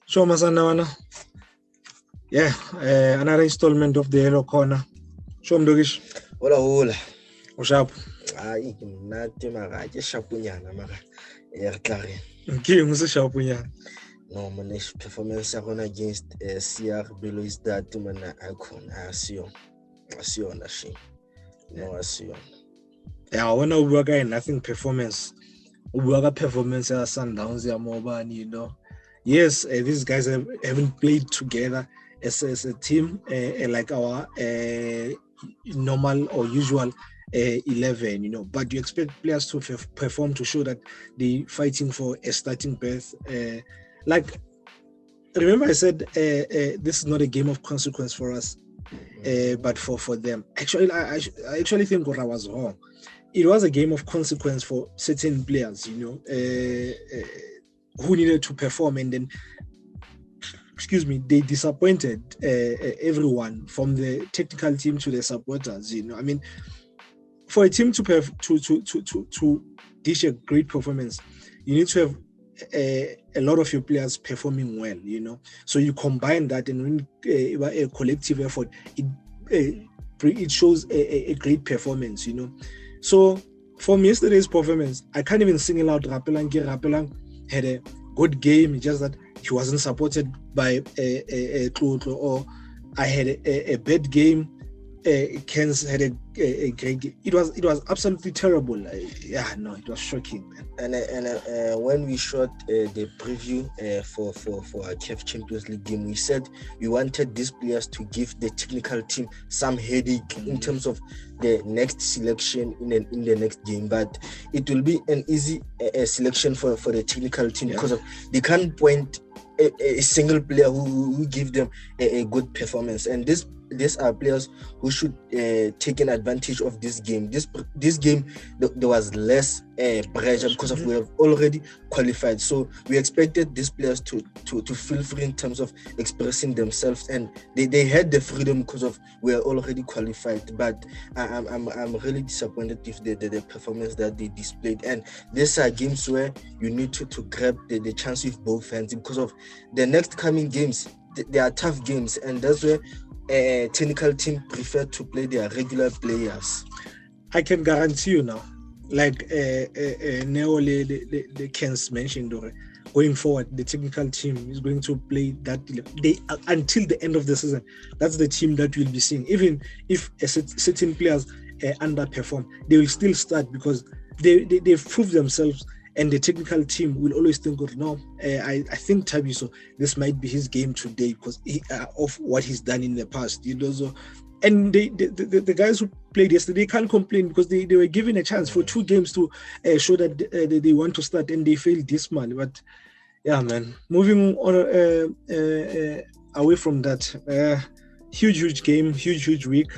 Show Masanawana. Yeah, another installment of the Yellow Corner. Show Mdogish. Hola. Ushap. Hayi mnati mara ke shapunyana mara klare. Okay, musa shapunyana. No, my performance against CR below is that man icon. I see on that shit. No, I see on. Yeah, when I work in nothing performance. Work performance at Sundowns, Mobile, you know. Yes, these guys haven't played together as a team, like our normal or usual 11, you know. But you expect players to perform to show that they're fighting for a starting berth. Like, remember I said this is not a game of consequence for us, but for them. Actually, I actually think what I was wrong. It was a game of consequence for certain players, you know, who needed to perform, and then, they disappointed everyone from the technical team to the supporters. You know, I mean, for a team to dish a great performance, you need to have a lot of your players performing well. You know, so you combine that, and when a collective effort, it shows a great performance. You know. So from yesterday's performance, I can't even single out Rapelang. Rapelang had a good game, just that he wasn't supported by a Tlotlo, or I had a bad game. Ken's had a great game. It was absolutely terrible. It was shocking, man. And when we shot the preview for our CAF Champions League game, we said we wanted these players to give the technical team some headache in terms of the next selection in the next game. But it will be an easy selection for the technical team because of they can't point a single player who give them a good performance, and these are players who should take an advantage of this game. This game there was less pressure because of we have already qualified, so we expected these players to feel free in terms of expressing themselves, and they had the freedom because of we are already qualified. But I'm really disappointed with the performance that they displayed, and these are games where you need to grab the chance with both hands, because of the next coming games. They are tough games, and that's where a technical team prefer to play their regular players. I can guarantee you now, like Neo the Kens mentioned, going forward, the technical team is going to play that until the end of the season. That's the team that we'll be seeing. Even if certain players underperform, they will still start because they've proved themselves. And the technical team will always think of, I think Thabiso, this might be his game today because of what he's done in the past. You know, so, and the guys who played yesterday can't complain because they were given a chance for 2 games to show that they want to start, and they failed this man. But yeah, man, moving on away from that, huge game, huge week.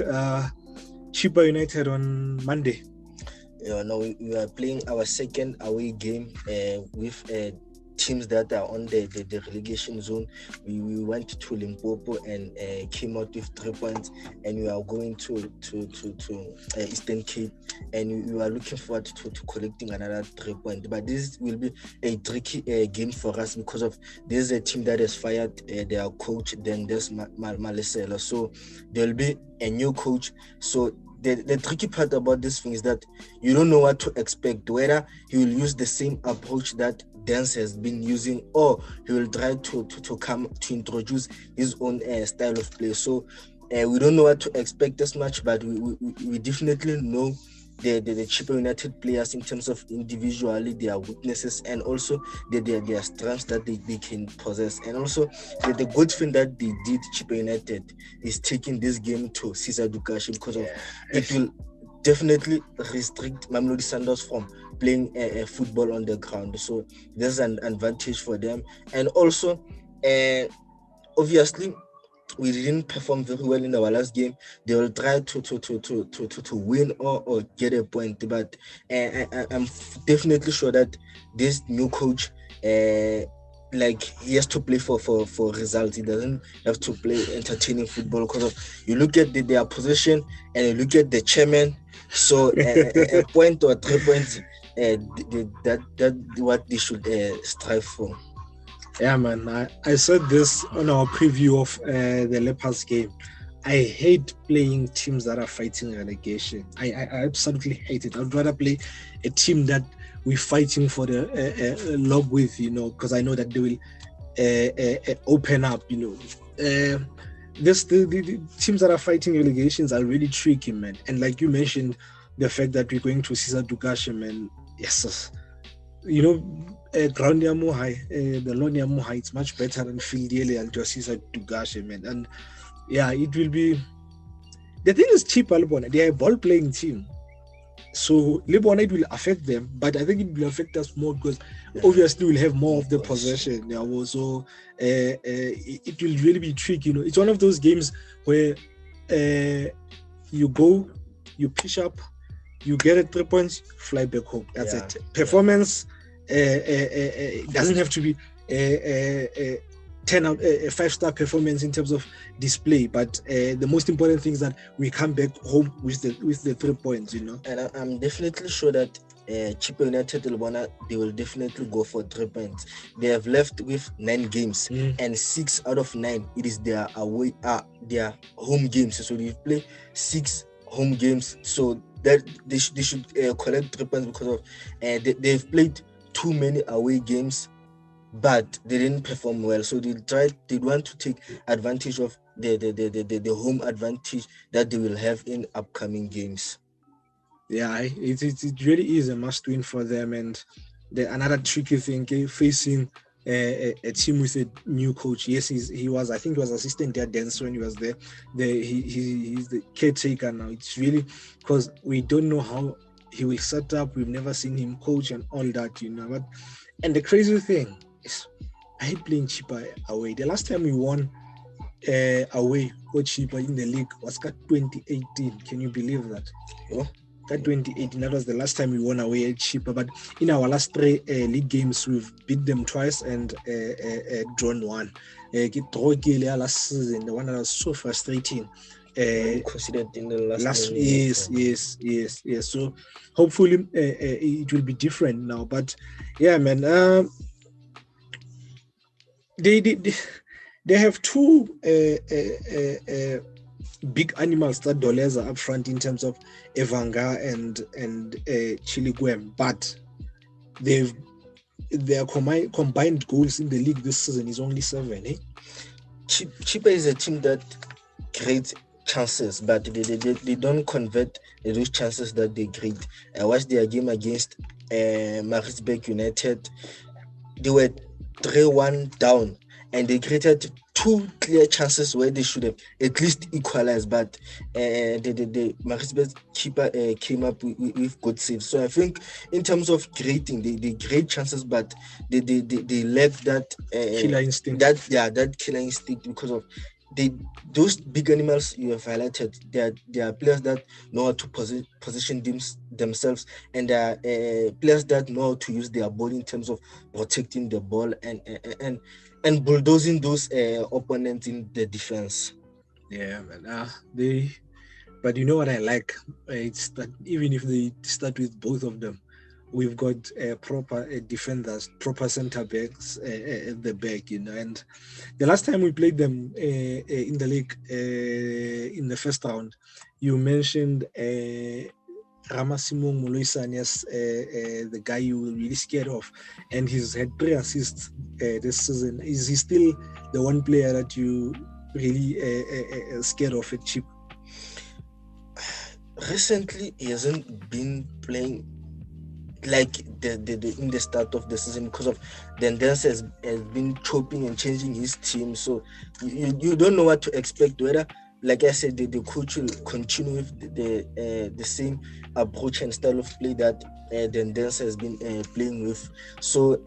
Chippa United on Monday. We are playing our second away game with teams that are on the relegation zone. We went to Limpopo and came out with 3 points, and we are going to Eastern Cape, and we are looking forward to collecting another 3 points. But this will be a tricky game for us because of there's a team that has fired their coach, then there's Malesela, so there will be a new coach. So the tricky part about this thing is that you don't know what to expect, whether he will use the same approach that Dance has been using, or he will try to come to introduce his own style of play. So we don't know what to expect as much, but we definitely know the Chippa United players in terms of individually their weaknesses, and also their strengths that they can possess. And also the good thing that they did, Chippa United, is taking this game to Caesar Dukashi, because of it will definitely restrict Mamelodi Sundowns from playing football on the ground. So there's an advantage for them. And also obviously we didn't perform very well in our last game. They will try to win or get a point, but I'm definitely sure that this new coach, like, he has to play for results. He doesn't have to play entertaining football, because of you look at their position and you look at the chairman. So a point or 3 points, that what they should strive for. Yeah, man. I said this on our preview of the Leopards game. I hate playing teams that are fighting relegation. I absolutely hate it. I'd rather play a team that we're fighting for the log with, because I know that they will open up, the teams that are fighting relegations are really tricky, man. And like you mentioned, the fact that we're going to Cesar Dugashe, man. Yes, ground high, the lawn high, it's much better than field and just Cesar Dugashe, man. And yeah, it will be. The thing is, Chippa Libona, they are a ball playing team. So Libona, it will affect them, but I think it will affect us more because obviously we'll have more of the possession. Yeah, so it will really be tricky. It's one of those games where you go, you pitch up, you get it 3 points, fly back home. That's it. Performance doesn't have to be 10 out, a 5-star performance in terms of display, but the most important thing is that we come back home with the 3 points, And I'm definitely sure that Chippa United they will definitely go for 3 points. They have left with 9 games, and 6 out of 9 it is their away, their home games. So they play 6 home games, so that they should collect 3 points because of they've played too many away games, but they didn't perform well. So they want to take advantage of the home advantage that they will have in upcoming games. Yeah, it really is a must win for them. And another tricky thing, facing a team with a new coach. Yes, he was assistant there Denso when he was there. He's the caretaker now. It's really because we don't know how he will set up. We've never seen him coach and all that, and the crazy thing is, I hate playing Chippa away. The last time we won away or Chippa in the league was 2018. Can you believe that? Oh. That 2018, that was the last time we won away at Chippa. But in our last 3 league games, we've beat them twice and drawn one. Last season, the one that was so frustrating. Considered in the last yes. So hopefully it will be different now. But yeah, man, they have 2 big animals that Doleza up front in terms of Evanga and Chiligwem, but their combined goals in the league this season is only 7. Chippa is a team that creates chances, but they don't convert those chances that they create. I watched their game against Maritzburg United. They were 3-1 down, and they created 2 clear chances where they should have at least equalized, but the Maritzburg keeper came up with good saves. So I think in terms of creating, they create chances, but they lack that killer instinct. That killer instinct because of those big animals you have highlighted. They are players that know how to position themselves, and they are players that know how to use their ball in terms of protecting the ball and bulldozing those opponents in the defense. Yeah, man. But you know what I like? It's that even if they start with both of them, we've got proper defenders, proper center backs at the back, and the last time we played them in the league in the first round, you mentioned Ramasimong Moloisanias, the guy you were really scared of, and he's had 3 assists this season. Is he still the one player that you really scared of at Chip? Recently, he hasn't been playing like the in the start of the season because of Dendence has been chopping and changing his team. So you don't know what to expect, whether, like I said, the coach will continue with the same approach and style of play that Dendence has been playing with. So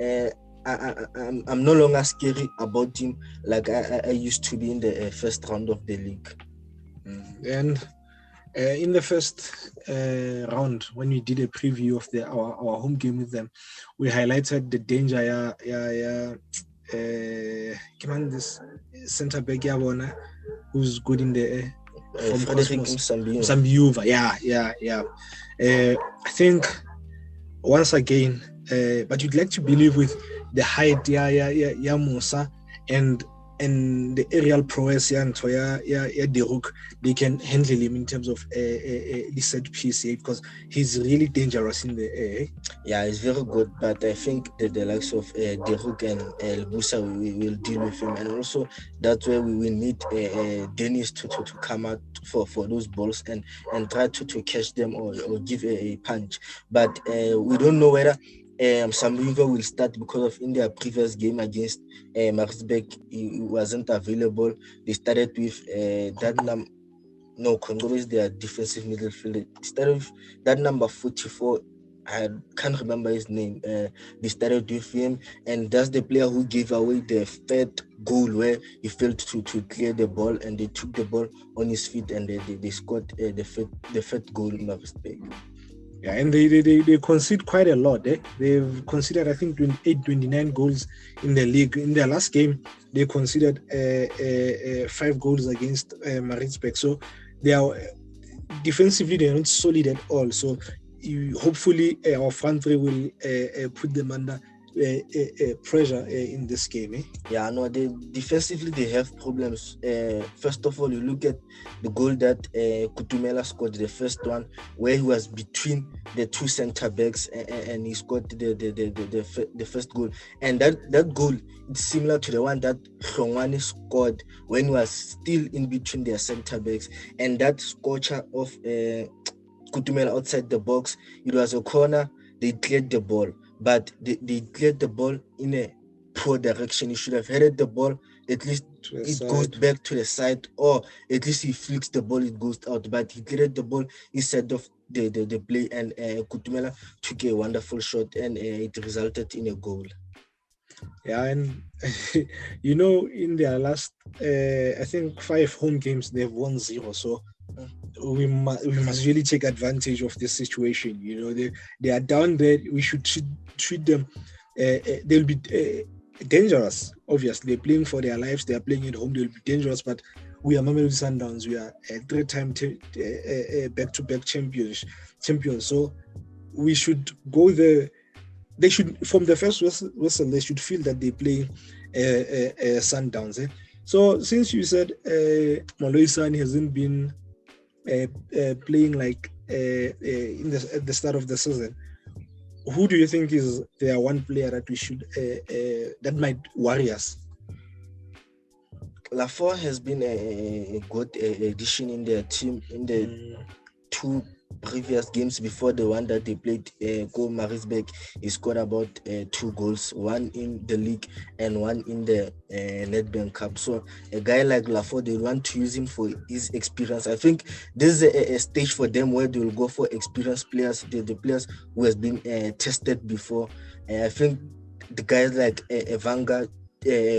I'm no longer scary about him like I used to be in the first round of the league. And in the first round, when we did a preview of our home game with them, we highlighted the danger. This center back who's good in the from Sambiuva. Yeah. I think once again, but you'd like to believe with the height, yeah, Musa, and the aerial prowess, yeah, Deruk, they can handle him in terms of the set piece, because he's really dangerous in the air. Yeah, it's very good, but I think that the likes of Deruk and Busa will deal with him, and also that's where we will need Dennis to come out for those balls and try to catch them or give a punch. But we don't know whether Samlingo will start because of in their previous game against Maritzburg, he wasn't available. They started with No, Congo is their defensive midfielder. They started with that number 44. I can't remember his name. They started with him, and that's the player who gave away the third goal where he failed to clear the ball, and they took the ball on his feet, and they scored the third goal in Maritzburg. Yeah, and they concede quite a lot. They've conceded, I think, 29 goals in the league. In their last game, they conceded 5 goals against Maritzburg. So they are defensively, they're not solid at all. So hopefully our front three will put them under pressure in this game. Yeah, no, defensively they have problems. First of all, you look at the goal that Kutumela scored, the first one, where he was between the two center backs and he scored the first goal. And that goal, it's similar to the one that Rongwane scored when he was still in between their center backs. And that scorcher of Kutumela outside the box, it was a corner. They cleared the ball, but they cleared the ball in a poor direction. He should have headed the ball, at least it goes back to the side, or at least he flicks the ball, it goes out. But he cleared the ball instead of the play, and Kutumela took a wonderful shot, and it resulted in a goal. Yeah, and in their last, I think 5 home games, they've won 0. So we must really take advantage of this situation. They are down there. We should treat them. They'll be dangerous. Obviously, they're playing for their lives. They are playing at home. They'll be dangerous. But we are Mamelodi Sundowns. We are a 3-time back-to-back champions. So we should go there. They should, from the first whistle, they should feel that they play Sundowns. So since you said Mamelodi Sun hasn't been playing like at the start of the season, who do you think is their one player that we should that might worry us? Lafort has been a good addition in their team in the 2 previous games before the one that they played Go Maritzburg. He scored about 2 goals, one in the league and one in the Nedbank Cup. So a guy like Lafort, they want to use him for his experience. I think this is a stage for them where they will go for experienced players, the players who has been tested before. I think the guys like Evanga,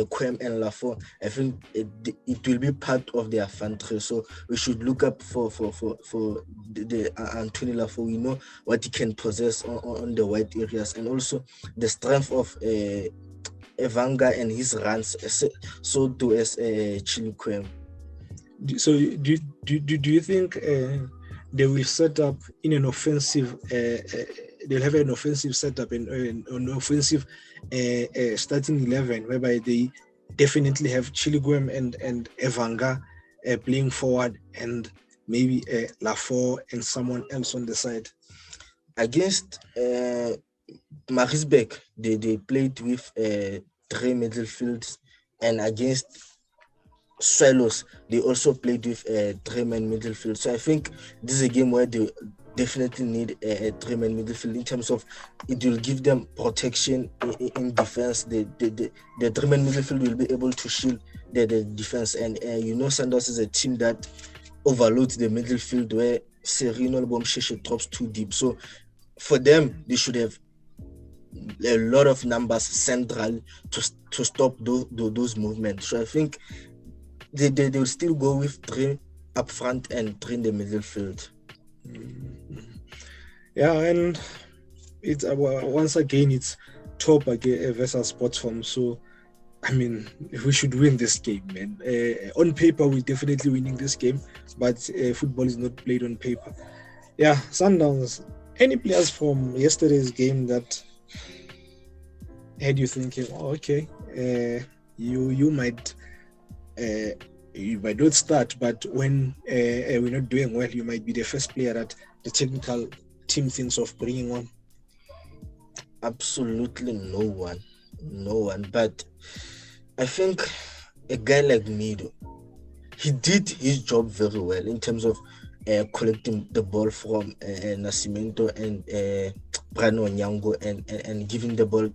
Quem and Lafort, I think it will be part of their fantasy. So we should look up for the Anthony Lafort. We know what he can possess on the wide areas, and also the strength of Evanga and his runs. So too as Chili Quem. So do you think they will set up in an offensive? They'll have an offensive setup and an offensive starting 11, whereby they definitely have Chiliguem and Evanga playing forward, and maybe Lafort and someone else on the side. Against Maritzburg, they played with 3 midfields, and against Swallows, they also played with 3-man midfield. So I think this is a game where they definitely need a 3-man midfield in terms of it will give them protection in defense. The 3-man midfield will be able to shield the defense. And Sundowns is a team that overloads the midfield where Serino Bomsheshe drops too deep. So for them, they should have a lot of numbers central to stop those movements. So I think they will still go with 3 up front and 3 in the midfield. Yeah, and it's once again it's top versus Sportsform. So I mean, we should win this game, man. On paper, we're definitely winning this game, but football is not played on paper. Yeah, Sundowns. Any players from yesterday's game that had you thinking, oh, okay, you might not start, but when we're not doing well, you might be the first player that the technical team thinks of bringing on? Absolutely no one. But I think a guy like Mido, he did his job very well in terms of collecting the ball from Nascimento and Brano Nyango and giving the ball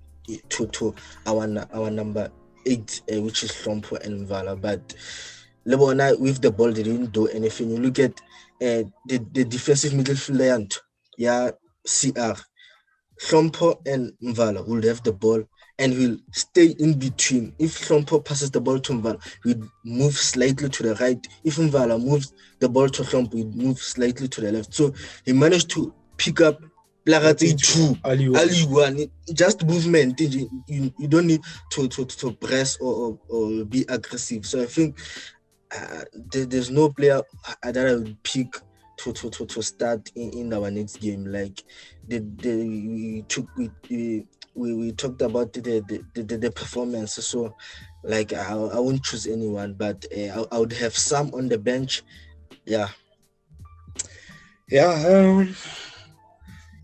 to our number 8, which is Hlompo and Mvala. But Lebona with the ball, they didn't do anything. You look at the defensive midfielder, CR. Hlompo and Mvala will have the ball and will stay in between. If Hlompo passes the ball to Mvala, he'll move slightly to the right. If Mvala moves the ball to Hlompo, he'll move slightly to the left. So he managed to pick up Ali1. Just movement. You don't need to press or be aggressive. So I think there's no player that I would pick to start in our next game. Like we talked about the performance. So like I won't choose anyone, but I would have some on the bench.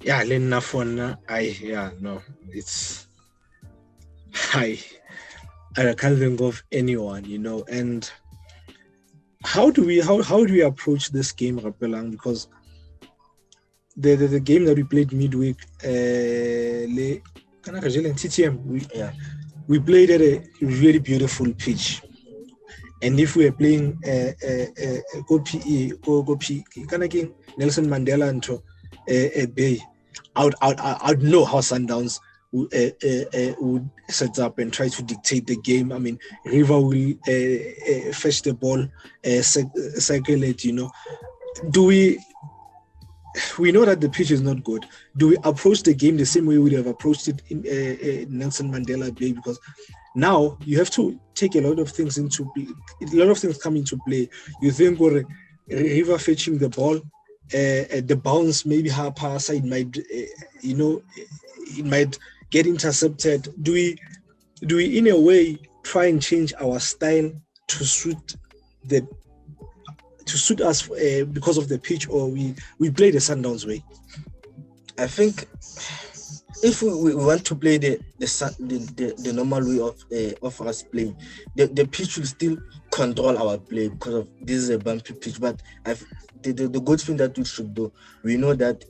Lena Fona, I can't think of anyone, and how do we approach this game, Rapelang? Because the game that we played midweek, TTM, we played at a really beautiful pitch. And if we are playing Nelson Mandela and Bay, I'd know how Sundowns would set up and try to dictate the game. I mean, River will fetch the ball, circulate. Do we know that the pitch is not good? Do we approach the game the same way we would have approached it in Nelson Mandela Bay? Because now you have to take a lot of things into play. A lot of things come into play. You think River fetching the ball, the bounce maybe half side might, it might get intercepted. Do we in a way try and change our style to suit us because of the pitch, or we play the Sundowns way? I think if we want to play the normal way of us playing, the pitch will still control our play because of this is a bumpy pitch. But the good thing that we should do, we know that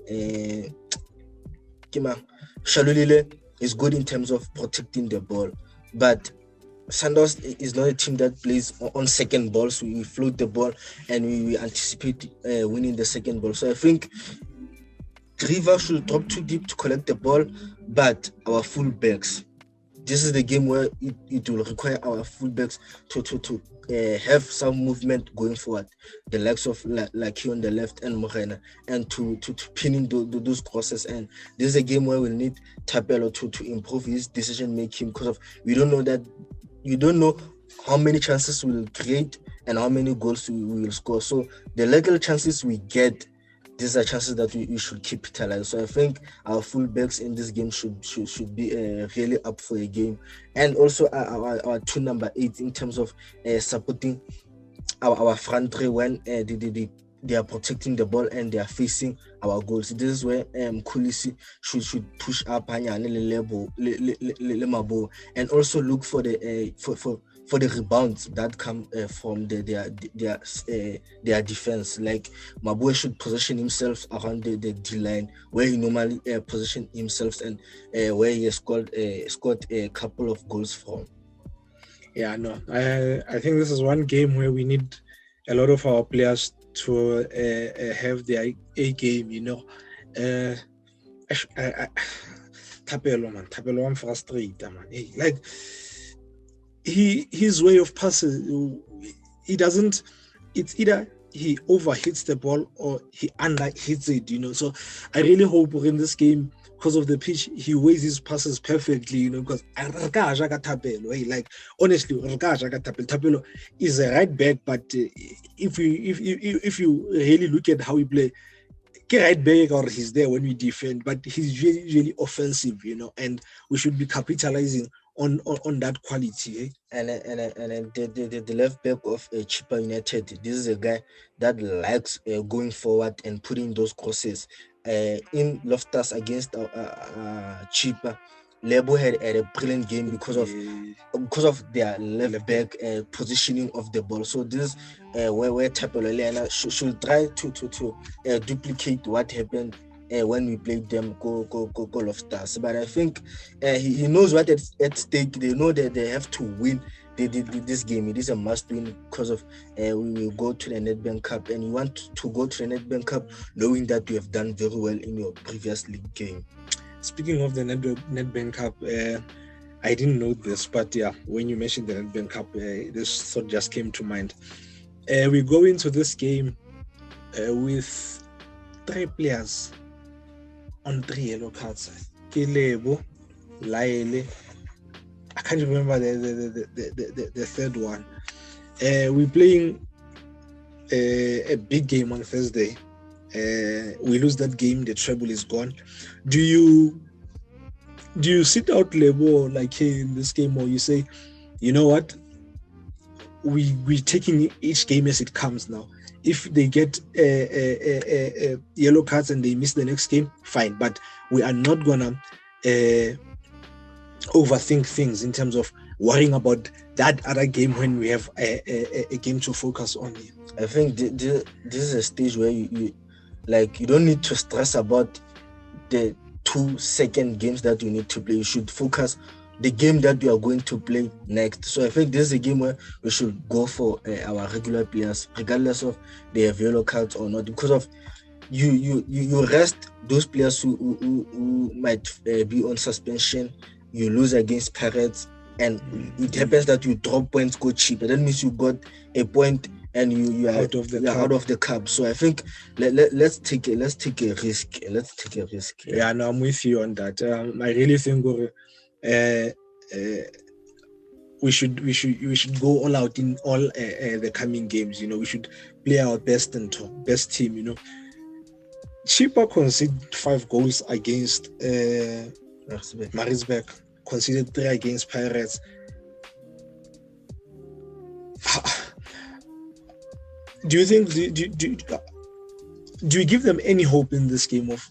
Shalulile is good in terms of protecting the ball, but Sundowns is not a team that plays on second balls. So we float the ball and we anticipate winning the second ball. So I think River should drop too deep to collect the ball, but our fullbacks, this is the game where it will require our fullbacks to have some movement going forward, the likes of like here on the left and Morena, and to pin in those crosses. And this is a game where we'll need Thapelo to improve his decision making, because of you don't know how many chances we'll create and how many goals we will score. So the little chances we get, these are chances that we should capitalize. So I think our fullbacks in this game should be really up for a game, and also our two number 8 in terms of supporting our front three when they are protecting the ball and they are facing our goals. This is where Kulisi should push up and also look for the for the rebounds that come from their defense. Like Mabue should position himself around the D line where he normally position himself and where he has scored a couple of goals from. I think this is one game where we need a lot of our players to have their A game. Thapelo, I'm frustrated, man. Like his way of passing, it's either he overhits the ball or he underhits it, So I really hope in this game, because of the pitch, he weighs his passes perfectly, because like honestly, Thapelo is a right back, but if you really look at how he play, right back or he's there when we defend, but he's really, really offensive, and we should be capitalizing on that quality. And the left back of Chippa United, this is a guy that likes going forward and putting those crosses. In Loftus against Chippa, Lebo had a brilliant game because of their left back positioning of the ball. So this where Tapolelena should try to duplicate what happened when we played them goal of stars. But I think he knows what at stake. They know that they have to win this game. It is a must win because of we will go to the Nedbank Cup, and you want to go to the Nedbank Cup knowing that you have done very well in your previous league game. Speaking of the Nedbank Cup, I didn't know this, but yeah, when you mentioned the Nedbank Cup, this thought just came to mind. We go into this game with 3 players on 3 yellow cards. Kilebo, Laele, I can't remember the third one. We're playing a big game on Thursday. We lose that game, the treble is gone. Do you sit out Lebo like, hey, in this game, or you say, you know what, we're taking each game as it comes now? If they get yellow cards and they miss the next game, fine, but we are not gonna overthink things in terms of worrying about that other game when we have a game to focus on. I think this is a stage where you don't need to stress about the 2 second games that you need to play. You should focus the game that we are going to play next. So I think this is a game where we should go for our regular players, regardless of they have yellow cards or not, because of you rest those players who might be on suspension. You lose against Pirates, and it happens that you drop points, go cheap. That means you got a point and you are out of the cup. So I think let's take a risk. Let's take a risk. Yeah, no, I'm with you on that. I really think we should go all out in all the coming games. We should play our best team. Chippa conceded 5 goals against Maritzburg, conceded 3 against Pirates. Do you think do you give them any hope in this game of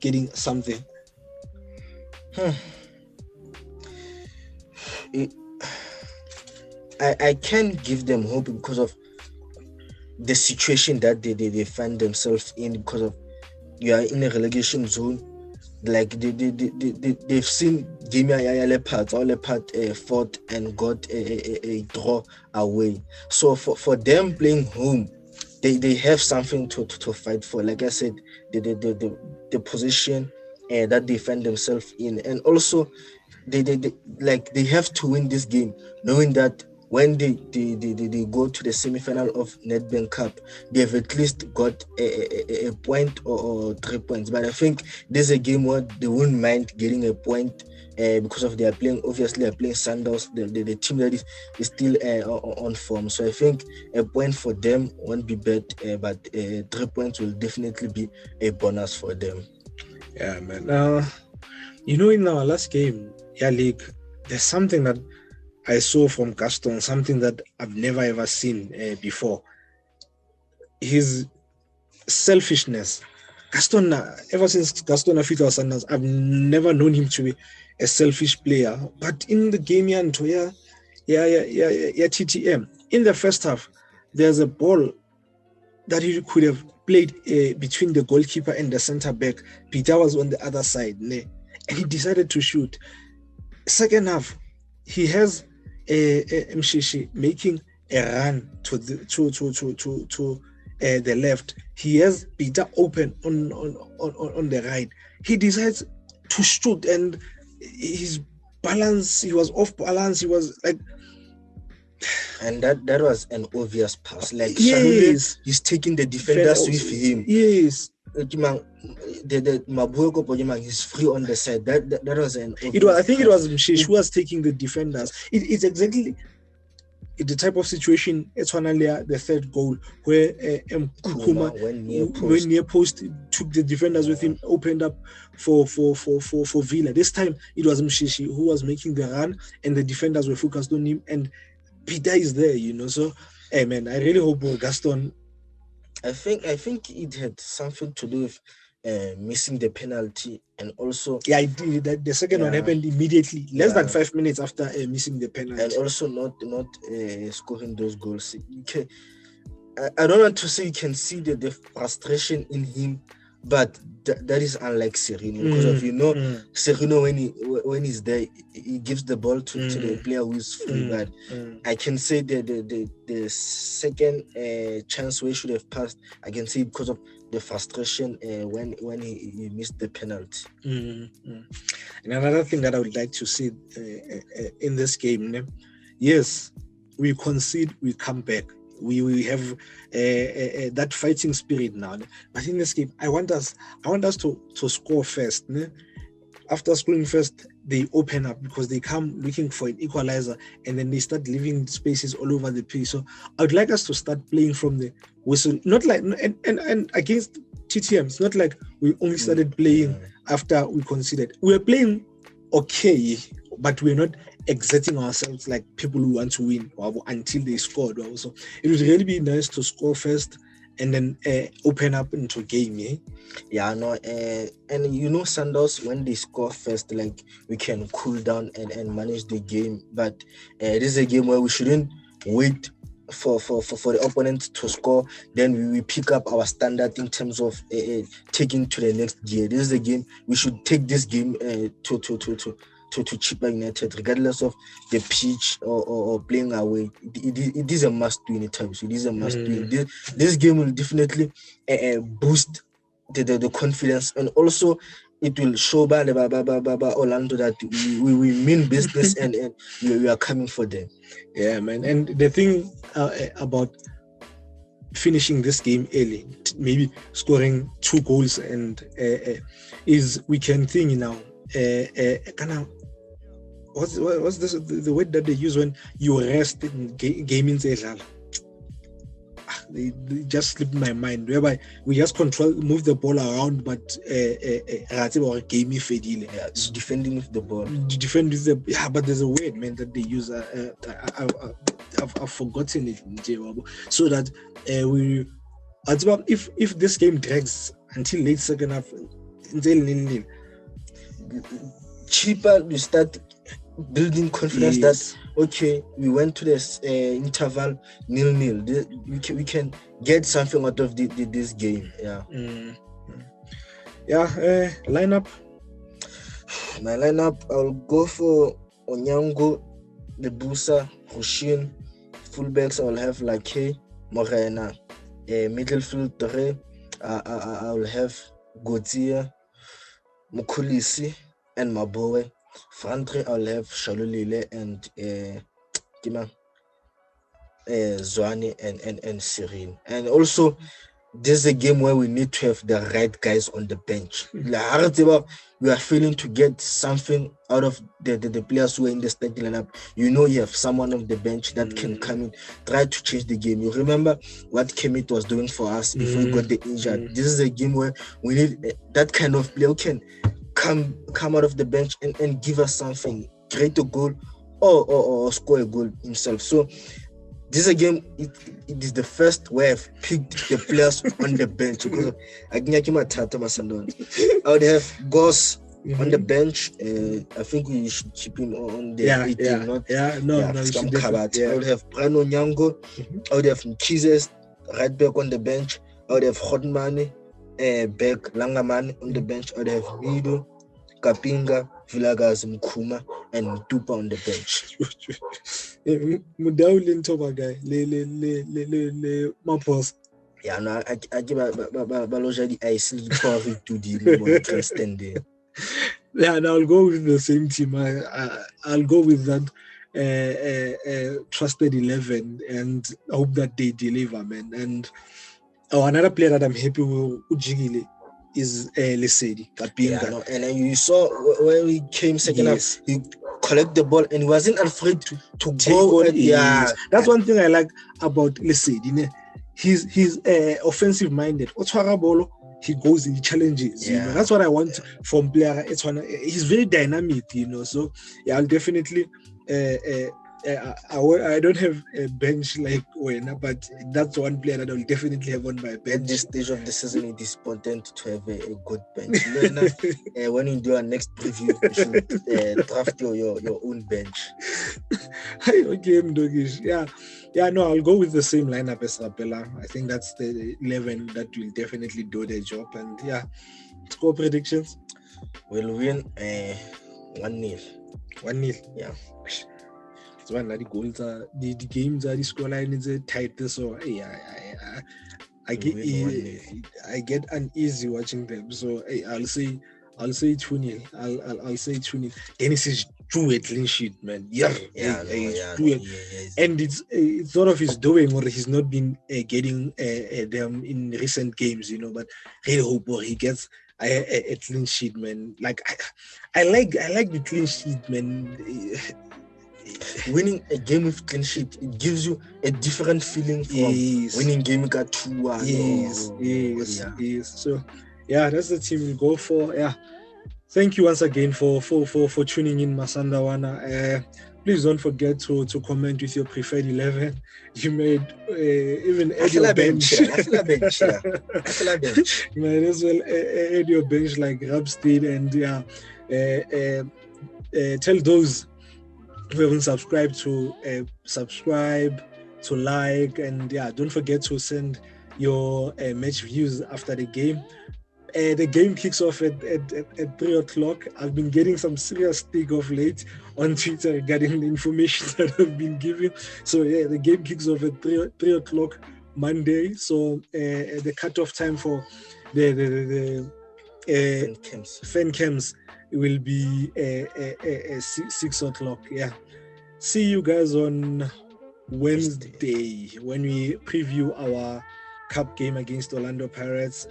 getting something? I can't give them hope because of the situation that they find themselves in, because of you are in a relegation zone. Like they've seen Gimia Leopard fought and got a draw away. So for them playing home, they have something to fight for. Like I said, the position that they find themselves in, and also they have to win this game, knowing that when they go to the semi-final of Nedbank Cup, they have at least got a point or 3 points. But I think this is a game where they won't mind getting a point because of they are playing Sundowns, the team that is still on form. So I think a point for them won't be bad, but 3 points will definitely be a bonus for them. Yeah, man. In our last game, league, there's something that I saw from Gaston, something that I've never ever seen before. His selfishness. Gaston, ever since Gaston Afita Sundowns, I've never known him to be a selfish player. But in the game, TTM, in the first half, there's a ball that he could have played between the goalkeeper and the centre back. Peter was on the other side, and he decided to shoot. Second half, he has Mshishi making a run to the left. He has Peter open on the right. He decides to shoot, and his balance, he was off balance. He was like, and that was an obvious pass. Like, yes, he's taking the defenders with him. Yes. The Mabueko he's free on the side. That was an. I think it was Mshish who was taking the defenders. It's exactly the type of situation it's one the third goal where Kuma went near post took the defenders with him, opened up for Villa. This time it was Mshishi who was making the run and the defenders were focused on him, and Peter is there, So hey man, I really hope Gaston. I think it had something to do with missing the penalty, and also that the second one happened immediately, less than 5 minutes after missing the penalty, and also not scoring those goals. I don't want to say you can see the frustration in him, but that is unlike Serino, because Serino when he's there, he gives the ball to the player who is free. But I can say the second chance where he should have passed, I can say because of the frustration when he missed the penalty. And another thing that I would like to see in this game, yes, we concede, we come back. We have that fighting spirit now. But in this game, I want us to score first. After scoring first, they open up because they come looking for an equalizer, and then they start leaving spaces all over the place. So I would like us to start playing from the whistle, not like and against TTM. It's not like we only started playing after we conceded. We were playing okay, but we're not exerting ourselves like people who want to win until they scored. So it would really be nice to score first and then open up into game. And Sundowns, when they score first, like, we can cool down and manage the game. But it is a game where we shouldn't wait for the opponent to score, then we pick up our standard in terms of taking to the next gear. This is a game we should take this game to Chippa United, regardless of the pitch or playing away. It is a must-win at times. It is a must-win. This game will definitely boost the confidence, and also it will show Orlando that we mean business and we are coming for them. Yeah, man. And the thing about finishing this game early, maybe scoring 2 goals, and is we can think now. What's this? The word that they use when you rest in gaming? They just slipped my mind. Whereby we just move the ball around, but gaming fedile. Defending with the ball. Defend with the but there's a word, man, that they use. I've forgotten it. So that if this game drags until late second half, Chippa, you start building confidence that okay, we went to this interval 0-0. We can get something out of this game. Lineup. My lineup, I'll go for Onyango, Lebusa, Hushin. Fullbacks, I'll have Lake, Morena. Midfield 3, I'll have Godzia, Mukulisi, and Maboe. Front 3, I'll have Shalulile and Zwane and Cyril. And also, this is a game where we need to have the right guys on the bench. We are failing to get something out of the players who are in the starting lineup. You have someone on the bench that can come in, try to change the game. You remember what Kemit was doing for us before we got the injured. This is a game where we need that kind of player who can come out of the bench and give us something, create a goal or score a goal himself. So this is a game, it is the first where I've picked the players on the bench. Because I would have Goss on the bench. I think we should keep him on the 18. I would have Brano Nyango. I would have Mkizes right back on the bench. I would have Hodmani back, Langaman on the bench. I would have Mido, Kapinga, Vilagazi, Mkuma, and Tupa on the bench. Mudaulin Toba guy, le Mapos. Yeah, no, I give Balojadi I see to the interesting there. Yeah, and I'll go with the same team. I'll go with that trusted 11, and I hope that they deliver, man. And another player that I'm happy with, Ujigile, is Lesedi Kapinga. And then you saw when we came second half, he collect the ball, and he wasn't afraid to go. That's one thing I like about Lesedi. He's offensive minded. He goes in challenges. You know, that's what I want from player. He's very dynamic. You know, so yeah, I'll definitely. I don't have a bench like Wena, but that's one player that I'll definitely have on my bench. At this stage of the season, it is important to have a good bench. When you do our next preview, you should draft your own bench. Okay, Mdogish. Yeah, no, I'll go with the same lineup as Rapelang. I think that's the 11 that will definitely do the job. And yeah, score predictions. We'll win 1-0. 1-0. Yeah. It's one that the goals are the games are the scoreline is tight. So I get uneasy watching them. So I'll say 2-0. I'll say 2-0. Dennis is true a clean sheet, man. And it's sort of his doing, or he's not been getting them in recent games, you know. But really hope he gets a clean sheet, man. Like I like the clean sheet, man. Winning a game with clean sheet, it gives you a different feeling from winning game 2-1. Yes. So yeah, that's the team we'll go for. Yeah. Thank you once again for tuning in, Masandawana. Please don't forget to comment with your preferred 11. You made even add your bench. I feel a bench. You might as well add your bench like Rapstead, and tell those who haven't subscribed to subscribe, to like, and don't forget to send your match views after the game. The game kicks off at 3 o'clock. I've been getting some serious stick of late on Twitter regarding the information that I've been giving. So the game kicks off at 3 o'clock Monday. So the cutoff time for the fan camps will be 6 o'clock. Yeah. See you guys on Wednesday when we preview our cup game against Orlando Pirates.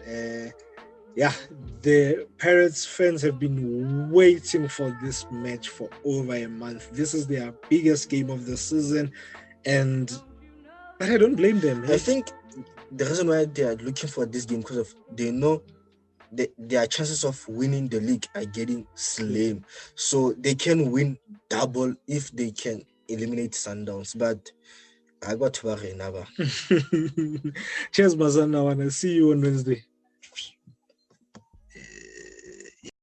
The Pirates fans have been waiting for this match for over a month. This is their biggest game of the season, but I don't blame them. I think the reason why they are looking for this game because they know their chances of winning the league are getting slim, so they can win double if they can eliminate Sundowns. But I got to worry now. Cheers, Mazana. I see you on Wednesday.